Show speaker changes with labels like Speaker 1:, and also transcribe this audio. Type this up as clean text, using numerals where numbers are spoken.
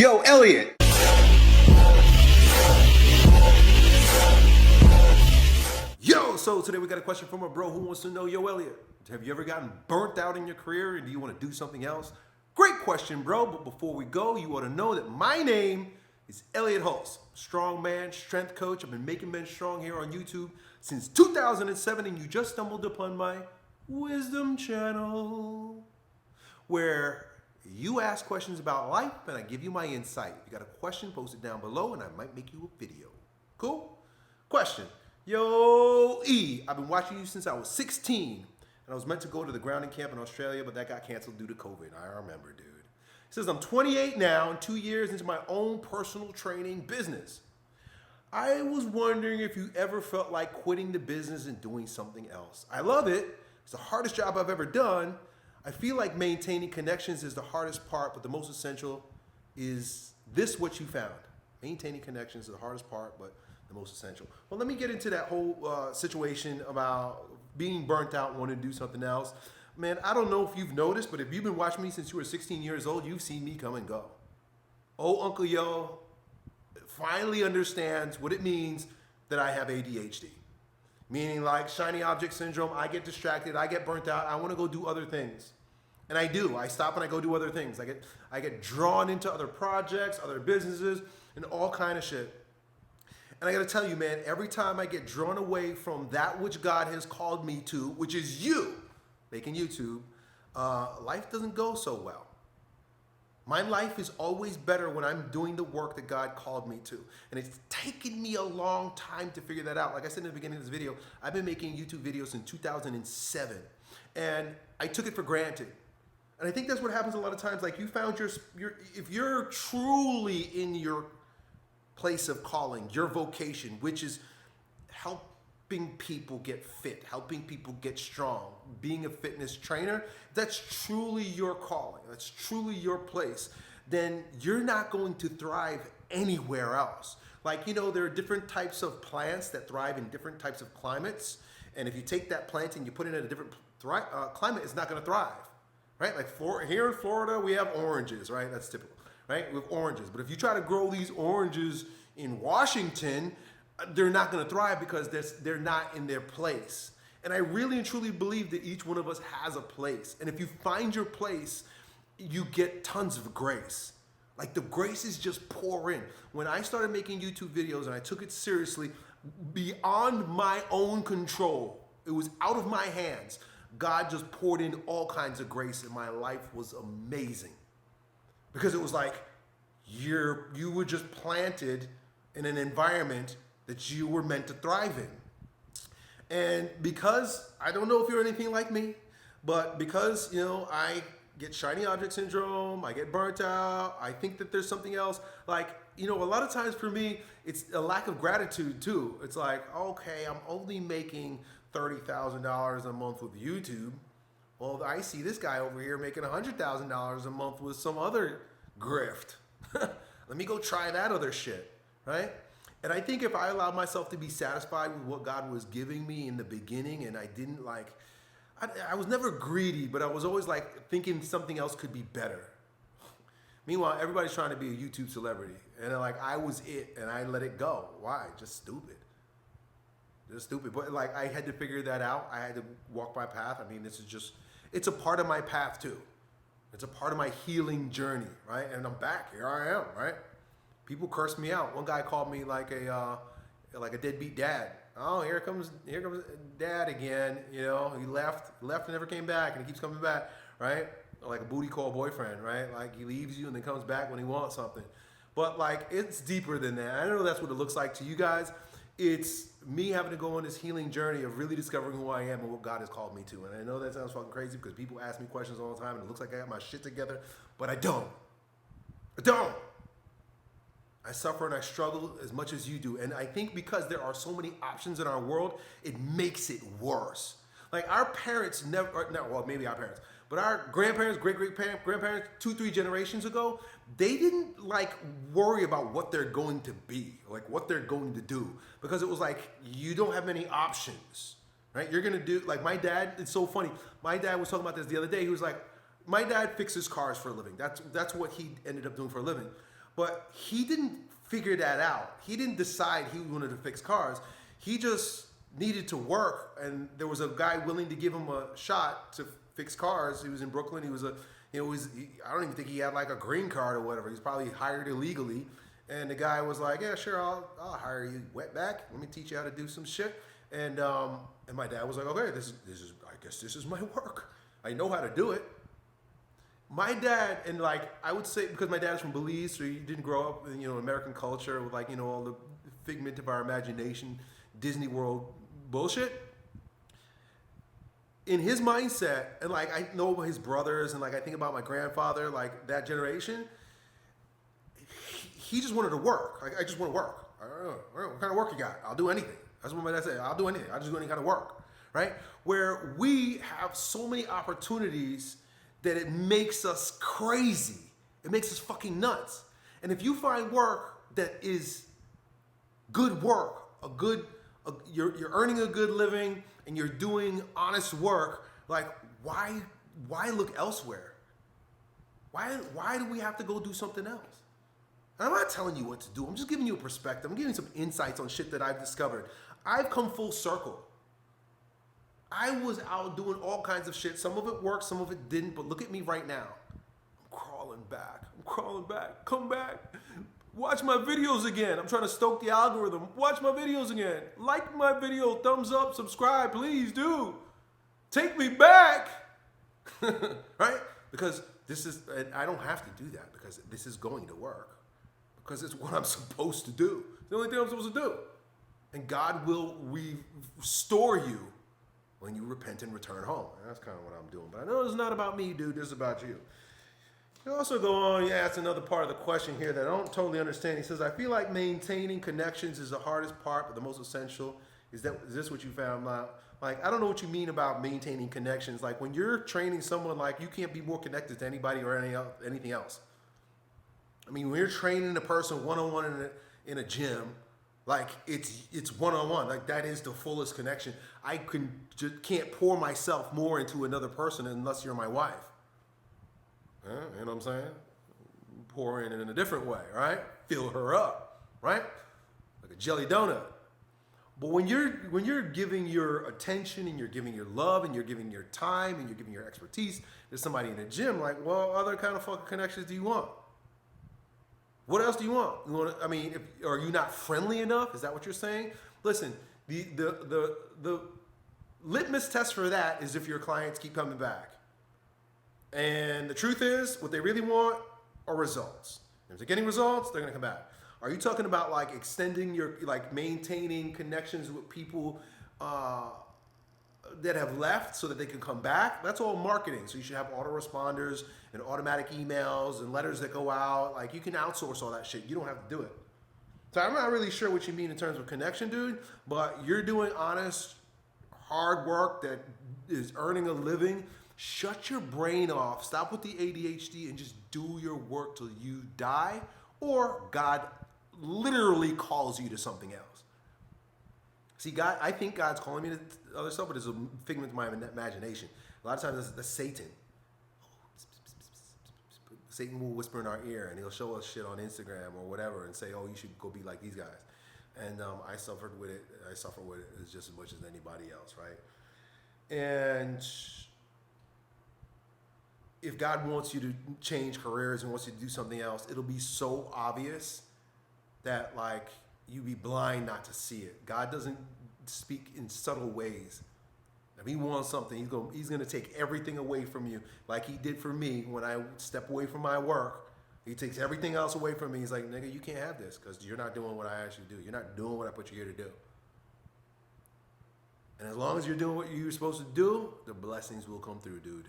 Speaker 1: Yo, Elliott. Yo, so today we got a question from a bro who wants to know, yo, Elliott, have you ever gotten burnt out in your career and do you want to do something else? Great question, bro, but before we go, you ought to know that my name is Elliott Hulse, strong man, strength coach. I've been making men strong here on YouTube since 2007, and you just stumbled upon my wisdom channel, where you ask questions about life and I give you my insight. If you got a question, post it down below and I might make you a video. Cool? Question. Yo, E, I've been watching you since I was 16 and I was meant to go to the grounding camp in Australia, but that got canceled due to COVID. I remember, dude. He says, I'm 28 now and 2 years into my own personal training business. I was wondering if you ever felt like quitting the business and doing something else. I love it. It's the hardest job I've ever done. I feel like maintaining connections is the hardest part, but the most essential. Is this what you found? Maintaining connections is the hardest part, but the most essential. Well, let me get into that whole situation about being burnt out and wanting to do something else. Man, I don't know if you've noticed, but if you've been watching me since you were 16 years old, you've seen me come and go. Oh, Uncle Yo finally understands what it means that I have ADHD. Meaning like shiny object syndrome, I get distracted, I get burnt out, I want to go do other things. And I do. I stop and I go do other things. I get drawn into other projects, other businesses, and all kind of shit. And I got to tell you, man, every time I get drawn away from that which God has called me to, which is you, making YouTube, life doesn't go so well. My life is always better when I'm doing the work that God called me to. And it's taken me a long time to figure that out. Like I said in the beginning of this video, I've been making YouTube videos since 2007. And I took it for granted. And I think that's what happens a lot of times. Like you found if you're truly in your place of calling, your vocation, which is helping people get fit, helping people get strong, being a fitness trainer, that's truly your calling, that's truly your place, then you're not going to thrive anywhere else. Like, you know, there are different types of plants that thrive in different types of climates. And if you take that plant and you put it in a different climate, it's not going to thrive, right? Like here in Florida, we have oranges, right? That's typical, right? We have oranges. But if you try to grow these oranges in Washington, they're not going to thrive because they're not in their place. And I really and truly believe that each one of us has a place. And if you find your place, you get tons of grace. Like the graces just pour in. When I started making YouTube videos and I took it seriously, beyond my own control, it was out of my hands, God just poured in all kinds of grace and my life was amazing. Because it was like you were just planted in an environment that you were meant to thrive in. And because, I don't know if you're anything like me, but because, you know, I get shiny object syndrome, I get burnt out, I think that there's something else. Like, you know, a lot of times for me, it's a lack of gratitude too. It's like, okay, I'm only making $30,000 a month with YouTube. Well, I see this guy over here making $100,000 a month with some other grift. Let me go try that other shit, right? And I think if I allowed myself to be satisfied with what God was giving me in the beginning, and I didn't I was never greedy, but I was always like thinking something else could be better. Meanwhile, everybody's trying to be a YouTube celebrity. And like I was it and I let it go. Why? Just stupid. Just stupid. But like I had to figure that out. I had to walk my path. I mean, it's a part of my path too. It's a part of my healing journey, right? And I'm back. Here I am, right? People curse me out. One guy called me like a deadbeat dad. Oh, here comes dad again. You know, he left and never came back, and he keeps coming back, right? Like a booty call boyfriend, right? Like he leaves you and then comes back when he wants something. But like it's deeper than that. I know that's what it looks like to you guys. It's me having to go on this healing journey of really discovering who I am and what God has called me to. And I know that sounds fucking crazy because people ask me questions all the time and it looks like I got my shit together, but I don't. I suffer and I struggle as much as you do. And I think because there are so many options in our world, it makes it worse. Like our parents maybe our parents, but our grandparents, great-grandparents, 2-3 generations ago, they didn't like worry about what they're going to be, like what they're going to do. Because it was like, you don't have many options, right? You're gonna do, like my dad, it's so funny. My dad was talking about this the other day. He was like, my dad fixes cars for a living. That's what he ended up doing for a living. But he didn't figure that out. He didn't decide he wanted to fix cars. He just needed to work, and there was a guy willing to give him a shot to fix cars. He was in Brooklyn. He was a, I don't even think he had like a green card or whatever. He's probably hired illegally. And the guy was like, yeah, sure, I'll hire you, wetback. Let me teach you how to do some shit. And my dad was like, okay, this is I guess this is my work. I know how to do it. My dad, and like I would say, because my dad's from Belize, so he didn't grow up in American culture with like all the figment of our imagination, Disney World bullshit. In his mindset, and like I know his brothers, and like I think about my grandfather, like that generation, he just wanted to work. Like, I just want to work. I don't know, what kind of work you got? I'll do anything. That's what my dad said. I'll do anything. I'll just do any kind of work, right? Where we have so many opportunities that it makes us crazy. It makes us fucking nuts. And if you find work that is good work, you're earning a good living and you're doing honest work, like why look elsewhere? Why do we have to go do something else? And I'm not telling you what to do. I'm just giving you a perspective. I'm giving you some insights on shit that I've discovered. I've come full circle. I was out doing all kinds of shit. Some of it worked, some of it didn't, but look at me right now. I'm crawling back. Come back. Watch my videos again. I'm trying to stoke the algorithm. Watch my videos again. Like my video, thumbs up, subscribe, please do. Take me back. Right? Because I don't have to do that because this is going to work. Because it's what I'm supposed to do. It's the only thing I'm supposed to do. And God will restore you when you repent and return home. And that's kind of what I'm doing. But I know it's not about me, dude. This is about you. You also go on, you ask another part of the question here that I don't totally understand. He says, I feel like maintaining connections is the hardest part, but the most essential. Is this what you found out? Like, I don't know what you mean about maintaining connections. Like, when you're training someone, like, you can't be more connected to anybody or anything else. I mean, when you're training a person one-on-one in a gym, like, it's one-on-one. Like, that is the fullest connection. I just can't pour myself more into another person unless you're my wife. You know what I'm saying? Pour in a different way, right? Fill her up, right? Like a jelly donut. But when you're giving your attention and you're giving your love and you're giving your time and you're giving your expertise to somebody in the gym, like, well, other kind of fucking connections do you want? What else do you want? Are you not friendly enough? Is that what you're saying? Listen, the litmus test for that is if your clients keep coming back. And the truth is, what they really want are results. If they're getting results, they're gonna come back. Are you talking about like extending maintaining connections with people that have left so that they can come back? That's all marketing. So you should have autoresponders and automatic emails and letters that go out. Like, you can outsource all that shit. You don't have to do it. So I'm not really sure what you mean in terms of connection, dude, but you're doing honest, hard work that is earning a living. Shut your brain off. Stop with the ADHD and just do your work till you die, or God literally calls you to something else. See, God, I think God's calling me to other stuff, but it's a figment of my imagination. A lot of times it's Satan. Satan will whisper in our ear and he'll show us shit on Instagram or whatever and say, oh, you should go be like these guys. And I suffered with it. I suffer with it just as much as anybody else, right? And if God wants you to change careers and wants you to do something else, it'll be so obvious that like you be blind not to see it. God doesn't speak in subtle ways. If he wants something, he's gonna take everything away from you, like he did for me when I step away from my work. He takes everything else away from me. He's like, nigga, you can't have this because you're not doing what I asked you to do. You're not doing what I put you here to do. And as long as you're doing what you're supposed to do, the blessings will come through, dude.